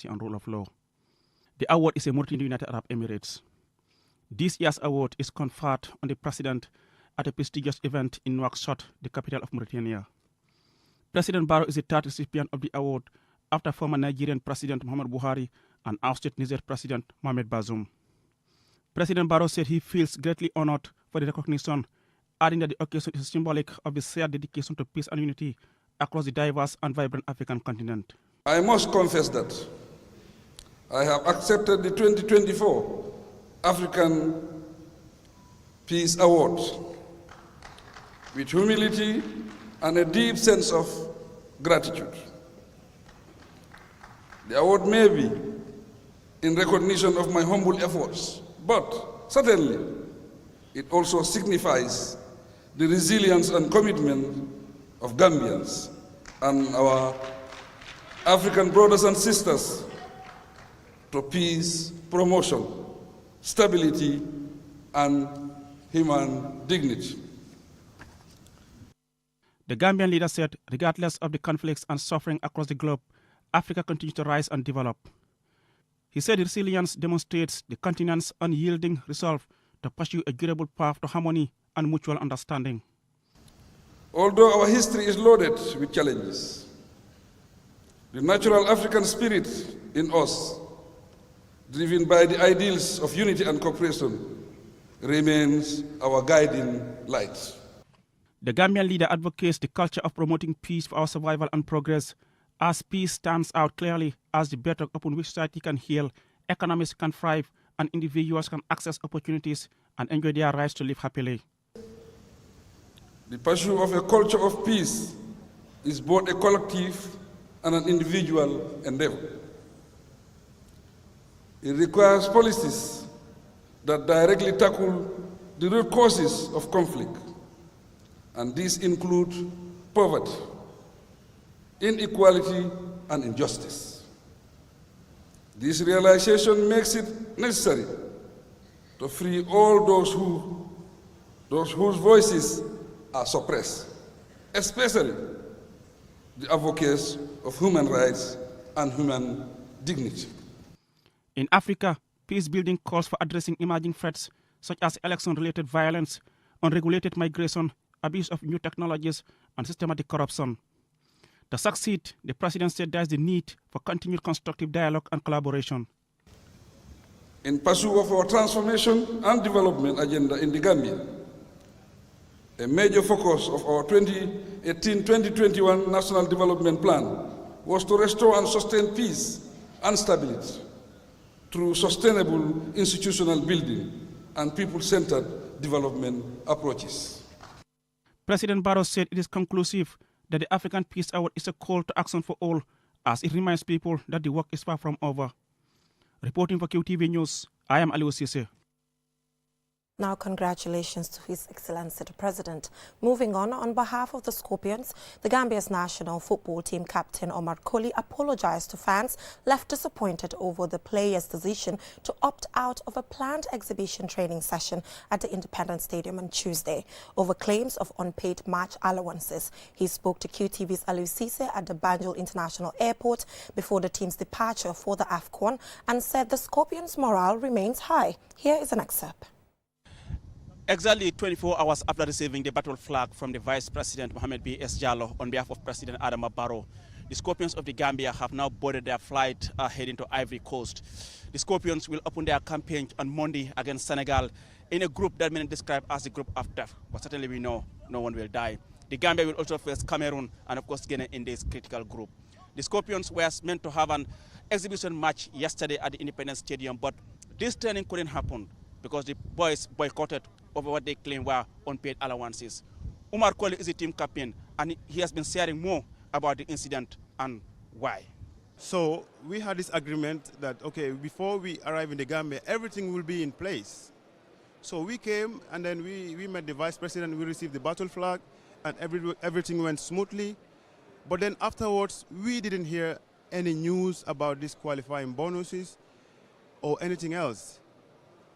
democracy and rule of law. The award is a Mauritania United Arab Emirates. This year's award is conferred on the president at a prestigious event in Nouakchott, the capital of Mauritania. President Barrow is the third recipient of the award after former Nigerian President Muhammadu Buhari and ousted Niger President Mohamed Bazoum. President Barrow said he feels greatly honored for the recognition, adding that the occasion is symbolic of the shared dedication to peace and unity across the diverse and vibrant African continent. I must confess that I have accepted the 2024 African Peace Award with humility and a deep sense of gratitude. The award may be in recognition of my humble efforts, but certainly it also signifies the resilience and commitment of Gambians and our African brothers and sisters to peace, promotion, stability, and human dignity. The Gambian leader said, regardless of the conflicts and suffering across the globe, Africa continues to rise and develop. He said resilience demonstrates the continent's unyielding resolve to pursue a durable path to harmony and mutual understanding. Although our history is loaded with challenges, the natural African spirit in us, driven by the ideals of unity and cooperation, remains our guiding light. The Gambian leader advocates the culture of promoting peace for our survival and progress, as peace stands out clearly as the bedrock upon which society can heal, economies can thrive, and individuals can access opportunities and enjoy their rights to live happily. The pursuit of a culture of peace is both a collective and an individual endeavor. It requires policies that directly tackle the root causes of conflict, and these include poverty, inequality, and injustice. This realization makes it necessary to free all those whose voices are suppressed, especially the advocates of human rights and human dignity. In Africa, peace building calls for addressing emerging threats such as election-related violence, unregulated migration, abuse of new technologies, and systematic corruption. To succeed, the president said there is the need for continued constructive dialogue and collaboration. In pursuit of our transformation and development agenda in the Gambia, a major focus of our 2018-2021 National Development Plan was to restore and sustain peace and stability through sustainable institutional building and people-centered development approaches. President Barrow said it is conclusive that the African Peace Award is a call to action for all, as it reminds people that the work is far from over. Reporting for QTV News, I am Aliou Cissé. Now, congratulations to His Excellency the President. Moving on behalf of the Scorpions, the Gambia's national football team captain Omar Colley apologized to fans left disappointed over the players' decision to opt out of a planned exhibition training session at the Independence Stadium on Tuesday over claims of unpaid match allowances. He spoke to QTV's Aliou Cissé at the Banjul International Airport before the team's departure for the AFCON and said the Scorpions' morale remains high. Here is an excerpt. Exactly 24 hours after receiving the battle flag from the Vice President Mohamed B. S. Jallow on behalf of President Adama Barrow, the Scorpions of the Gambia have now boarded their flight heading to Ivory Coast. The Scorpions will open their campaign on Monday against Senegal in a group that many describe as the group of death, but certainly we know no one will die. The Gambia will also face Cameroon and of course Guinea in this critical group. The Scorpions were meant to have an exhibition match yesterday at the Independence Stadium, but this training couldn't happen because the boys boycotted over what they claim were unpaid allowances. Omar Colley is the team captain, and he has been sharing more about the incident and why. So we had this agreement that, okay, before we arrive in the Gambia, everything will be in place. So we came, and then we met the Vice President, we received the battle flag, and everything went smoothly. But then afterwards, we didn't hear any news about these qualifying bonuses or anything else.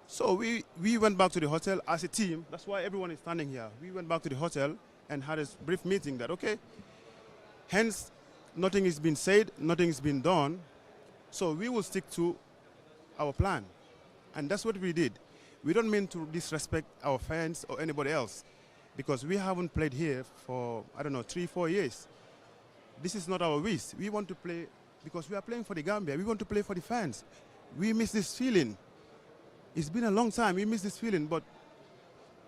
So we went back to the hotel as a team. That's why everyone is standing here. We went back to the hotel and had a brief meeting that, okay, hence nothing has been said, nothing has been done. So we will stick to our plan. And that's what we did. We don't mean to disrespect our fans or anybody else, because we haven't played here for, 3-4 years. This is not our wish. We want to play because we are playing for the Gambia. We want to play for the fans. We miss this feeling. It's been a long time. We miss this feeling. But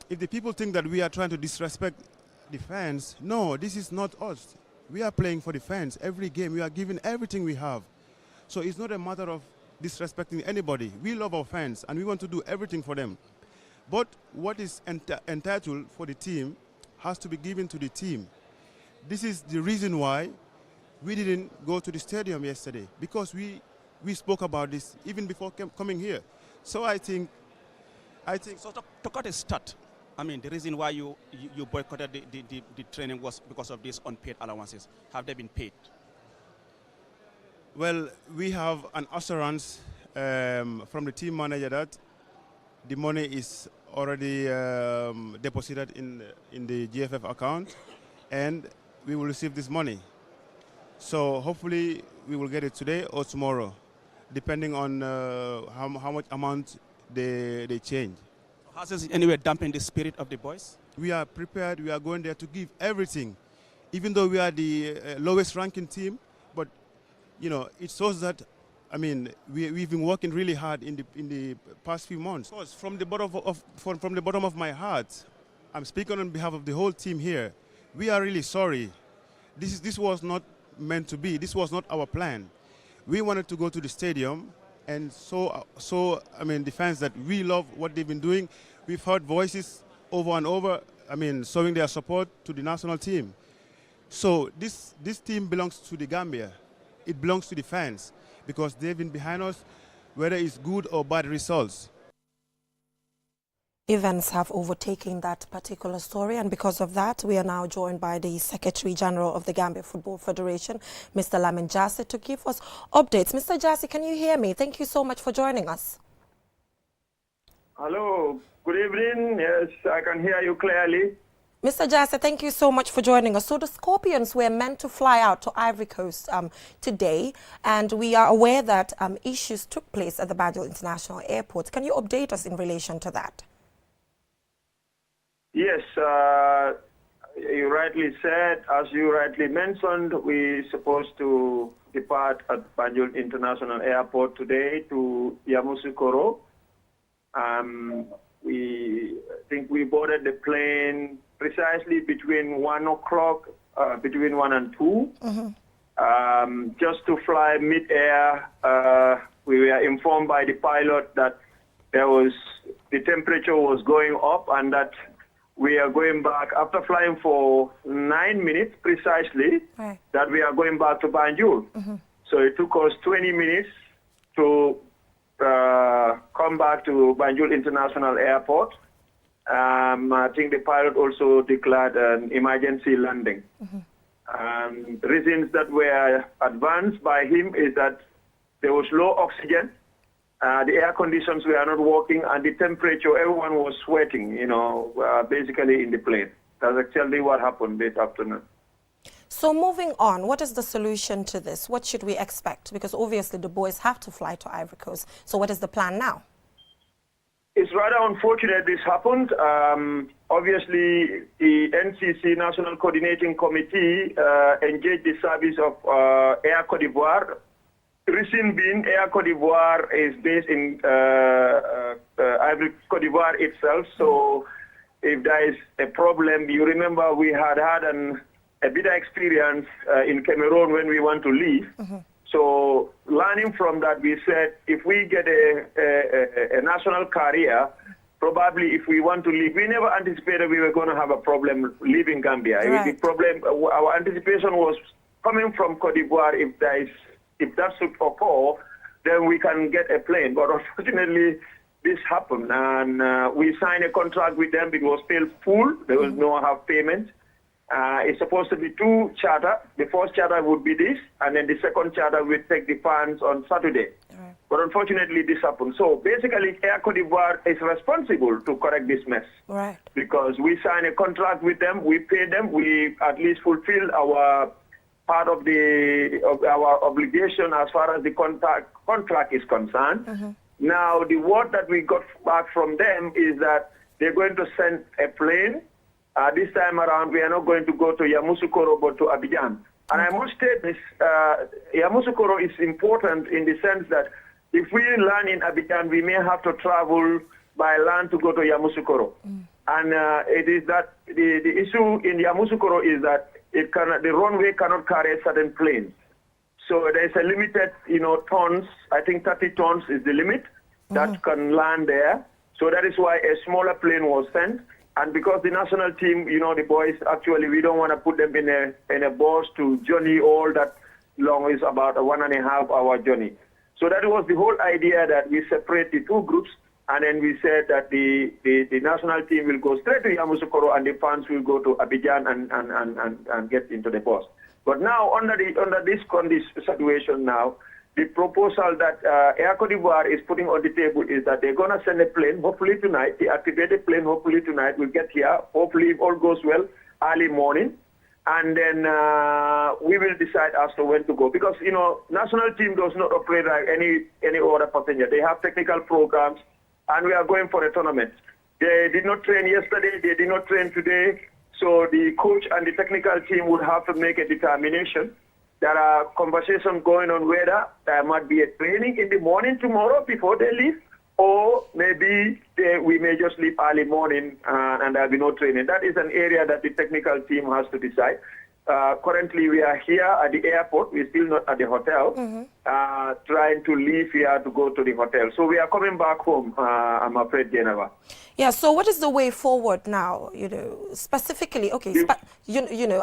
if the people think that we are trying to disrespect the fans, no, this is not us. We are playing for the fans. Every game, we are giving everything we have. So it's not a matter of disrespecting anybody. We love our fans and we want to do everything for them. But what is entitled for the team has to be given to the team. This is the reason why we didn't go to the stadium yesterday, because we spoke about this even before coming here. So I think. So to cut a start, I mean, the reason why you boycotted the training was because of these unpaid allowances. Have they been paid? Well, we have an assurance from the team manager that the money is already deposited in the GFF account, and we will receive this money. So hopefully we will get it today or tomorrow, depending on how much amount they change. Has this in any way dampened the spirit of the boys? We are prepared. We are going there to give everything, even though we are the lowest ranking team. But it shows that, I mean, we've been working really hard in the past few months. From the bottom of my heart, I'm speaking on behalf of the whole team here. We are really sorry. This was not meant to be. This was not our plan. We wanted to go to the stadium and so I mean, the fans that we love what they've been doing. We've heard voices over and over, I mean, showing their support to the national team. So this team belongs to the Gambia. It belongs to the fans because they've been behind us, whether it's good or bad results. Events have overtaken that particular story, and because of that, we are now joined by the Secretary General of the Gambia Football Federation, Mr. Lamin Jasseh, to give us updates. Mr. Jasseh, can you hear me? Thank you so much for joining us. Hello, good evening. Yes, I can hear you clearly. Mr. Jasseh, thank you so much for joining us. So the Scorpions were meant to fly out to Ivory Coast today, and we are aware that issues took place at the Banjul International Airport. Can you update us in relation to that? Yes, you rightly said, as you rightly mentioned, we're supposed to depart at Banjul International Airport today to Yamoussoukro. We think we boarded the plane precisely between 1 o'clock, between 1 and 2, just to fly mid-air. We were informed by the pilot that the temperature was going up and that we are going back, after flying for 9 minutes precisely, right, that we are going back to Banjul. So it took us 20 minutes to come back to Banjul International Airport. I think the pilot also declared an emergency landing. The reasons that were advanced by him is that there was low oxygen, the air conditions were not working, and the temperature, everyone was sweating, basically in the plane. That's actually what happened this afternoon. So moving on, what is the solution to this? What should we expect? Because obviously the boys have to fly to Ivory Coast. So what is the plan now? It's rather unfortunate this happened. Obviously, the NCC, National Coordinating Committee, engaged the service of Air Côte d'Ivoire. Reason being, Air Côte d'Ivoire is based in Ivory Côte d'Ivoire itself. So if there is a problem, you remember we had a bit of experience in Cameroon when we want to leave. So learning from that, we said if we get a national carrier, probably if we want to leave, we never anticipated we were going to have a problem leaving Gambia. Right. The problem, our anticipation was coming from Côte d'Ivoire. If that should occur, then we can get a plane. But unfortunately, this happened, and we signed a contract with them. It was still full. There was no half payment. It's supposed to be 2 charter. The first charter would be this, and then the second charter will take the funds on Saturday. Right. But unfortunately, this happened. So basically, Air Côte d'Ivoire is responsible to correct this mess. Right. Because we signed a contract with them, we paid them, we at least fulfilled our part of our obligation as far as the contract is concerned. Now, the word that we got back from them is that they're going to send a plane. This time around, we are not going to go to Yamoussoukro, but to Abidjan. And I must state this, Yamoussoukro is important in the sense that if we land in Abidjan, we may have to travel by land to go to Yamoussoukro. And it is that the issue in Yamoussoukro is that the runway cannot carry certain planes. So there's a limited, tons. I think 30 tons is the limit that can land there. So that is why a smaller plane was sent. And because the national team, the boys, actually, we don't want to put them in a bus to journey all that long. Is about a 1.5 hour journey. So that was the whole idea, that we separate the two groups. And then we said that the national team will go straight to Yamoussoukro and the fans will go to Abidjan and get into the bus. But now, under this situation now, the proposal that Air Cote d'Ivoire is putting on the table is that they're going to send a plane, hopefully tonight, the activated plane, hopefully tonight, will get here, hopefully if all goes well, early morning. And then we will decide as to when to go. Because, national team does not operate like any other passenger. They have technical programs, and we are going for a tournament. They did not train yesterday. They did not train today. So the coach and the technical team would have to make a determination. There are conversations going on whether there might be a training in the morning tomorrow before they leave, or maybe we may just leave early morning and there will be no training. That is an area that the technical team has to decide. Currently, we are here at the airport. We're still not at the hotel, trying to leave here to go to the hotel. So we are coming back home, I'm afraid, Geneva. Yeah, so what is the way forward now, specifically, okay,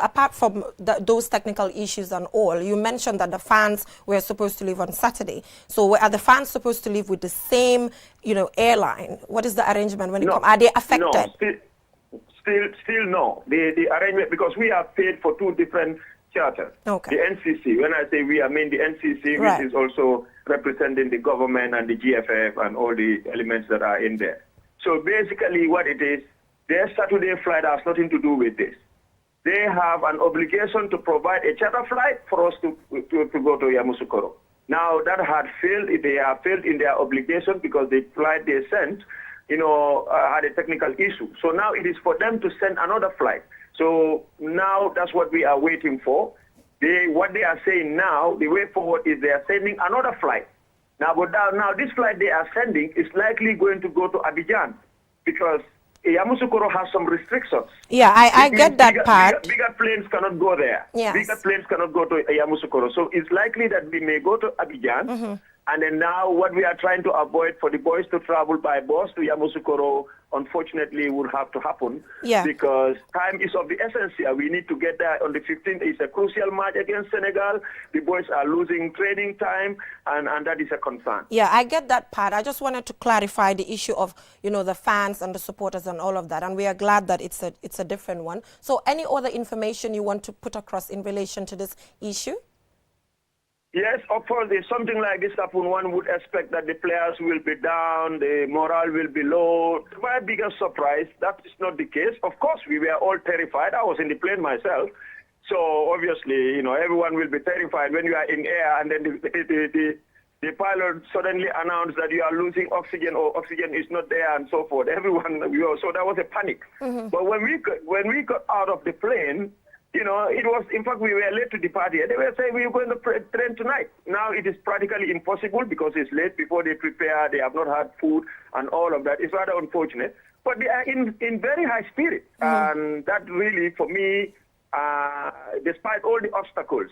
apart from those technical issues and all, you mentioned that the fans were supposed to leave on Saturday. So are the fans supposed to leave with the same, airline? What is the arrangement when it comes? Are they affected? No, still no. The arrangement, because we are paid for two different charters. Okay. The NCC, when I say we, I mean the NCC, right, which is also representing the government and the GFF and all the elements that are in there. So basically what it is, their Saturday flight has nothing to do with this. They have an obligation to provide a charter flight for us to go to Yamoussoukro. Now that had failed. They have failed in their obligation because the flight they sent, had a technical issue. So now it is for them to send another flight. So now that's what we are waiting for. What they are saying now, the way forward is they are sending another flight. Now this flight they are sending is likely going to go to Abidjan because Yamoussoukro has some restrictions. Yeah, I get that part. Bigger planes cannot go there. Yes. Bigger planes cannot go to Yamoussoukro. So it's likely that we may go to Abidjan. And then now what we are trying to avoid for the boys to travel by bus to Yamoussoukro, unfortunately, would have to happen. Yeah. Because time is of the essence here. We need to get there on the 15th. It's a crucial match against Senegal. The boys are losing training time, and that is a concern. Yeah, I get that part. I just wanted to clarify the issue of, the fans and the supporters and all of that. And we are glad that it's a different one. So any other information you want to put across in relation to this issue? Yes, of course, if something like this happens, one would expect that the players will be down, the morale will be low. To my biggest surprise, that is not the case. Of course, we were all terrified. I was in the plane myself. So obviously, everyone will be terrified when you are in air and then the pilot suddenly announced that you are losing oxygen or oxygen is not there and so forth. Everyone, so that was a panic. But when we got out of the plane, it was, in fact, we were late to the party. They were saying we were going to train tonight. Now it is practically impossible because it's late before they prepare. They have not had food and all of that. It's rather unfortunate. But they are in very high spirit. And that really, for me, despite all the obstacles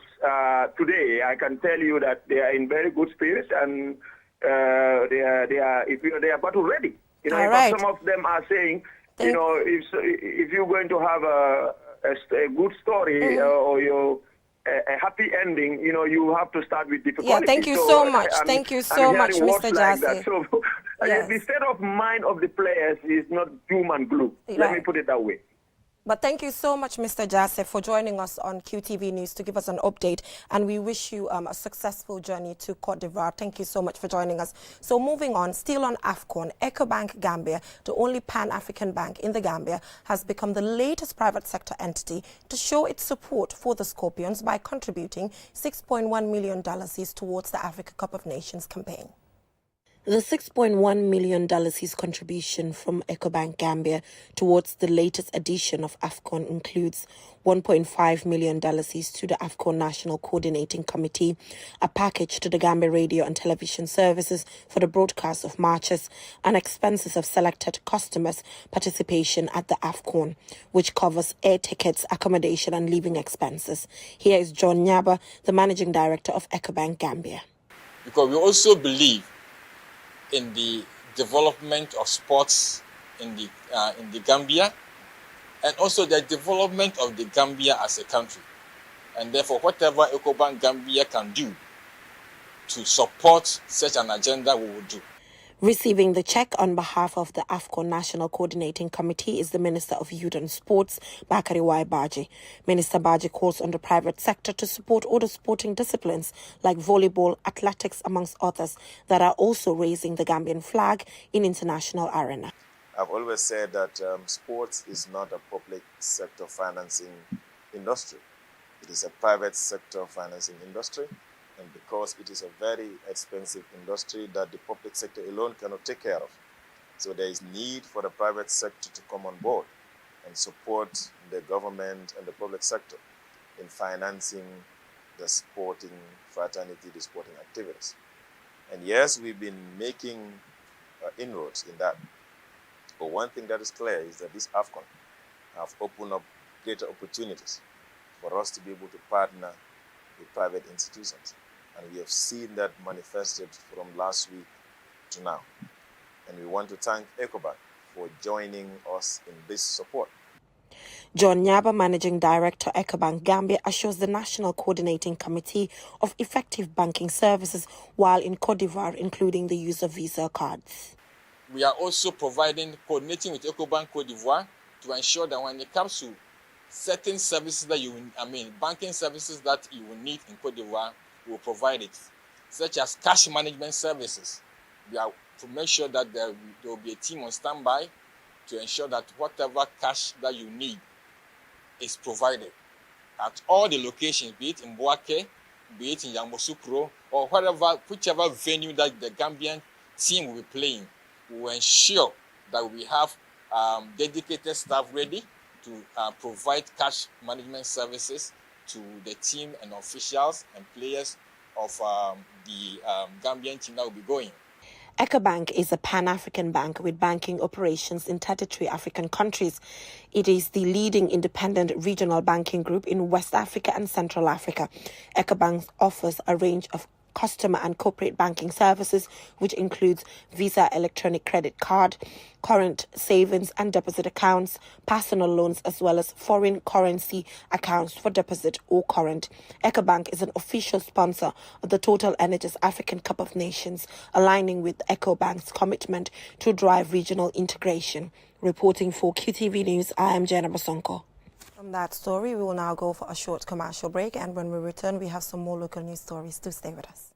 today, I can tell you that they are in very good spirits and they are battle ready. Right. Some of them are saying, if you're going to have a good story or a happy ending, you have to start with difficulty. Yeah, thank you so much. Thank you so much, Mr. Jassy. So the state of mind of the players is not doom and gloom. Let me put it that way. But thank you so much, Mr. Joseph, for joining us on QTV News to give us an update. And we wish you a successful journey to Cote d'Ivoire. Thank you so much for joining us. So moving on, still on AFCON, EcoBank Gambia, the only Pan-African bank in the Gambia, has become the latest private sector entity to show its support for the Scorpions by contributing $6.1 million towards the Africa Cup of Nations campaign. The $6.1 million contribution from EcoBank Gambia towards the latest edition of AFCON includes $1.5 million to the AFCON National Coordinating Committee, a package to the Gambia Radio and Television Services for the broadcast of matches, and expenses of selected customers' participation at the AFCON, which covers air tickets, accommodation and living expenses. Here is John Nyaba, the Managing Director of EcoBank Gambia. Because we also believe in the development of sports in the Gambia, and also the development of the Gambia as a country. And therefore, whatever EcoBank Gambia can do to support such an agenda, we will do. Receiving the check on behalf of the AFCON National Coordinating Committee is the Minister of Youth and Sports, Bakari Y. Baji. Minister Baji calls on the private sector to support other sporting disciplines like volleyball, athletics, amongst others, that are also raising the Gambian flag in international arena. I've always said that sports is not a public sector financing industry. It is a private sector financing industry. And because it is a very expensive industry that the public sector alone cannot take care of. So there is need for the private sector to come on board and support the government and the public sector in financing the sporting fraternity, the sporting activities. And yes, we've been making inroads in that. But one thing that is clear is that this AFCON have opened up greater opportunities for us to be able to partner with private institutions. And we have seen that manifested from last week to now. And we want to thank EcoBank for joining us in this support. John Nyaba, Managing Director, EcoBank Gambia, assures the National Coordinating Committee of effective banking services while in Cote d'Ivoire, including the use of Visa cards. We are also coordinating with EcoBank Cote d'Ivoire to ensure that when it comes to certain services that banking services that you will need in Cote d'Ivoire, we will provide it, such as cash management services. We are to make sure that there will be a team on standby to ensure that whatever cash that you need is provided at all the locations, be it in Boake, be it in Yamoussoukro, or whichever venue that the Gambian team will be playing. We will ensure that we have dedicated staff ready to provide cash management services to the team and officials and players of the Gambian team that will be going. EcoBank is a Pan-African bank with banking operations in 33 African countries. It is the leading independent regional banking group in West Africa and Central Africa. EcoBank offers a range of customer and corporate banking services, which includes Visa electronic credit card, current savings and deposit accounts, personal loans, as well as foreign currency accounts for deposit or current. EcoBank is an official sponsor of the Total Energies African Cup of Nations, aligning with EcoBank's commitment to drive regional integration. Reporting for QTV News, I am Jenna Basonko. From that story, we will now go for a short commercial break, and when we return, we have some more local news stories. Do stay with us.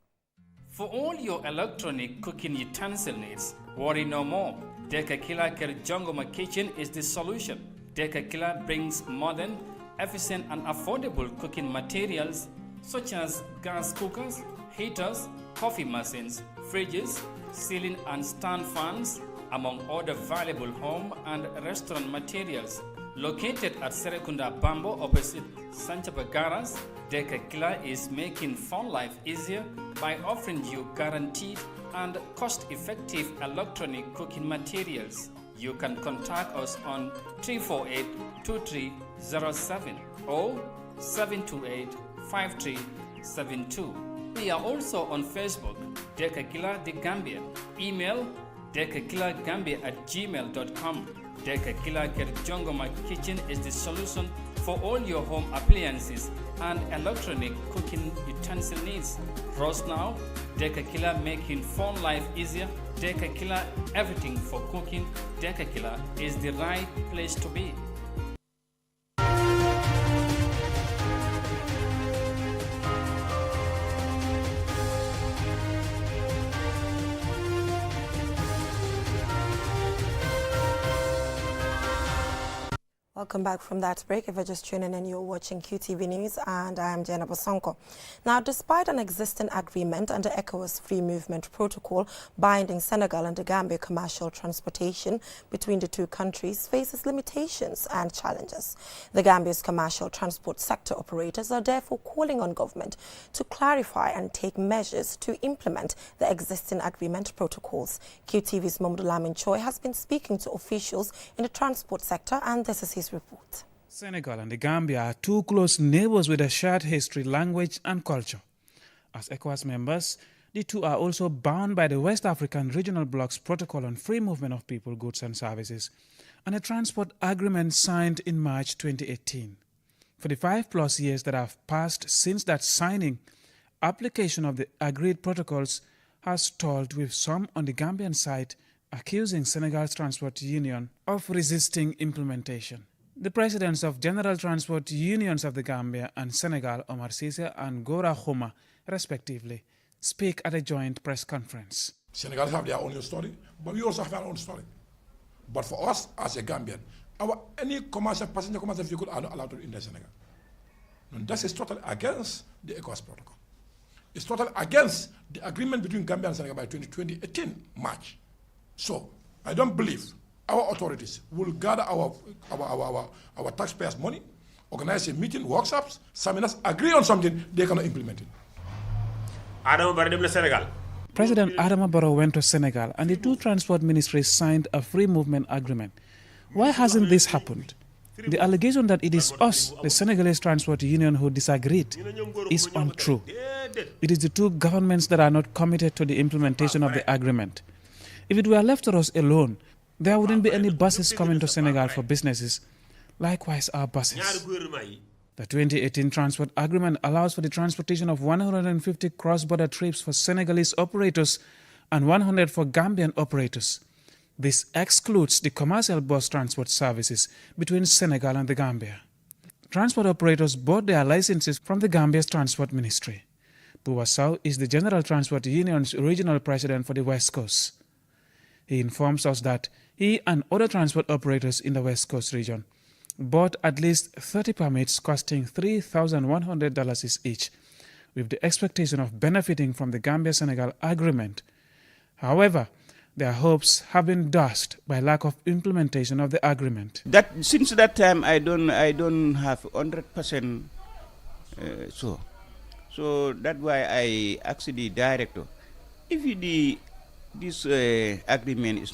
For all your electronic cooking utensil needs, worry no more. Deka Killer Jongoma Kitchen is the solution. Deka Killer brings modern, efficient and affordable cooking materials such as gas cookers, heaters, coffee machines, fridges, ceiling and stand fans, among other valuable home and restaurant materials. Located at Serekunda Bambo opposite Sanchapa Garas, Deka Killer is making fun life easier by offering you guaranteed and cost-effective electronic cooking materials. You can contact us on 348-2307 or 728-5372. We are also on Facebook, Deka Killer The Gambia. Email dekakillergambia@gmail.com. Deka Killer Jongoma Kitchen is the solution for all your home appliances and electronic cooking utensil needs. Roast now, Deka Killer making fun life easier. Deka Killer, everything for cooking. Deka Killer is the right place to be. Welcome back from that break. If you're just tuning in, you're watching QTV News, and I am Jenna Bosonko. Now, despite an existing agreement under ECOWAS Free Movement Protocol binding Senegal and the Gambia, commercial transportation between the two countries faces limitations and challenges. The Gambia's commercial transport sector operators are therefore calling on government to clarify and take measures to implement the existing agreement protocols. QTV's Mamadou Lamin Choi has been speaking to officials in the transport sector, and this is his report. Senegal and the Gambia are two close neighbors with a shared history, language and culture. As ECOWAS members, the two are also bound by the West African Regional Bloc's Protocol on Free Movement of People, Goods and Services and a transport agreement signed in March 2018. For the 5+ years that have passed since that signing, application of the agreed protocols has stalled, with some on the Gambian side accusing Senegal's Transport Union of resisting implementation. The presidents of General Transport Unions of the Gambia and Senegal, Omar Cisse and Gora Khouma, respectively, speak at a joint press conference. Senegal have their own story, but we also have our own story. But for us, as a Gambian, any commercial passenger commercial vehicle are not allowed to enter Senegal. And that is totally against the ECOWAS protocol. It's totally against the agreement between Gambia and Senegal by 2018 March. So I don't believe our authorities will gather our taxpayers' money, organize a meeting, workshops, seminars, agree on something, they cannot implement it. President Adama Barrow went to Senegal and the two transport ministries signed a free movement agreement. Why hasn't this happened? The allegation that it is us, the Senegalese Transport Union, who disagreed is untrue. It is the two governments that are not committed to the implementation of the agreement. If it were left to us alone, there wouldn't be any buses coming to Senegal for businesses. Likewise, our buses. The 2018 transport agreement allows for the transportation of 150 cross-border trips for Senegalese operators and 100 for Gambian operators. This excludes the commercial bus transport services between Senegal and the Gambia. Transport operators bought their licenses from the Gambia's Transport Ministry. Buwa Sow is the General Transport Union's regional president for the West Coast. He informs us that he and other transport operators in the West Coast region bought at least 30 permits costing $3,100 each, with the expectation of benefiting from the Gambia-Senegal agreement. However, their hopes have been dashed by lack of implementation of the agreement. Since that time, I don't have 100% so that's why I asked the director, if this agreement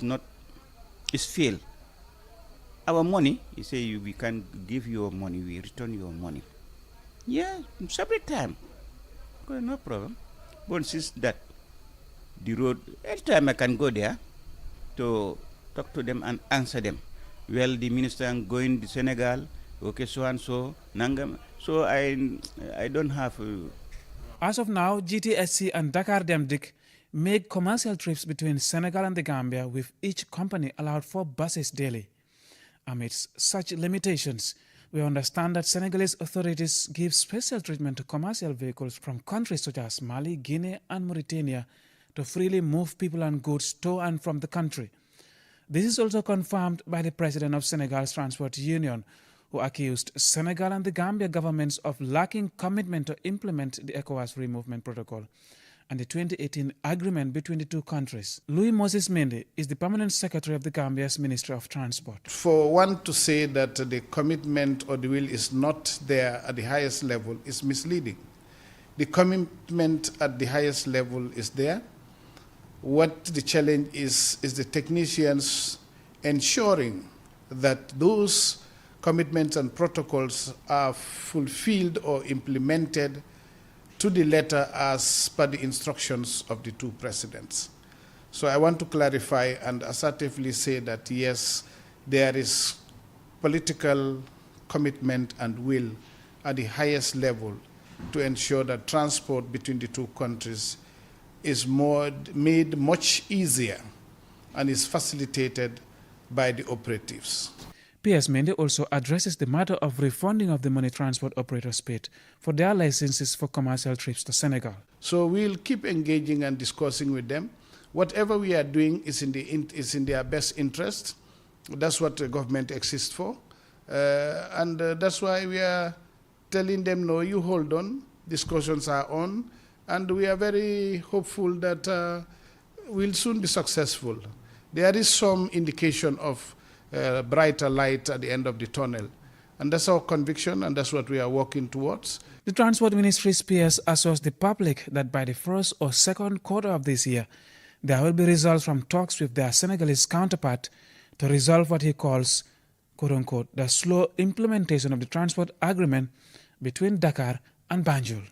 is failed, our money, he say we can give your money, we return your money. Yeah, separate time. Okay, no problem. But since that, the road, every time I can go there to talk to them and answer them. Well, the minister going to Senegal, okay, so and so, Nangam. So I don't have. As of now, GTSC and Dakar Demdik make commercial trips between Senegal and the Gambia, with each company allowed 4 buses daily. Amidst such limitations, we understand that Senegalese authorities give special treatment to commercial vehicles from countries such as Mali, Guinea and Mauritania to freely move people and goods to and from the country. This is also confirmed by the president of Senegal's Transport Union, who accused Senegal and the Gambia governments of lacking commitment to implement the ECOWAS Free Movement Protocol and the 2018 agreement between the two countries. Louis Moses Mendy is the permanent secretary of the Gambia's Ministry of Transport. For one to say that the commitment or the will is not there at the highest level is misleading. The commitment at the highest level is there. What the challenge is the technicians ensuring that those commitments and protocols are fulfilled or implemented to the letter as per the instructions of the two presidents. So I want to clarify and assertively say that yes, there is political commitment and will at the highest level to ensure that transport between the two countries is made much easier and is facilitated by the operatives. PS Mendy also addresses the matter of refunding of the money transport operators paid for their licenses for commercial trips to Senegal. So we'll keep engaging and discussing with them. Whatever we are doing is in their best interest. That's what the government exists for. And that's why we are telling them, no, you hold on, discussions are on, and we are very hopeful that we'll soon be successful. There is some indication of brighter light at the end of the tunnel, and that's our conviction, and that's what we are working towards. The Transport Ministry's PS assures the public that by the first or second quarter of this year, there will be results from talks with their Senegalese counterpart to resolve what he calls, quote-unquote, the slow implementation of the transport agreement between Dakar and Banjul.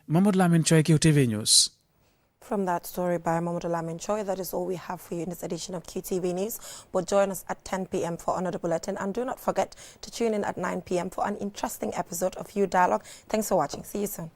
Mahmoud Lamin Choi, QTV News. From that story by Mahmoud Lamin Choi, that is all we have for you in this edition of QTV News. But join us at 10 p.m. for another bulletin, and do not forget to tune in at 9 p.m. for an interesting episode of You Dialogue. Thanks for watching. See you soon.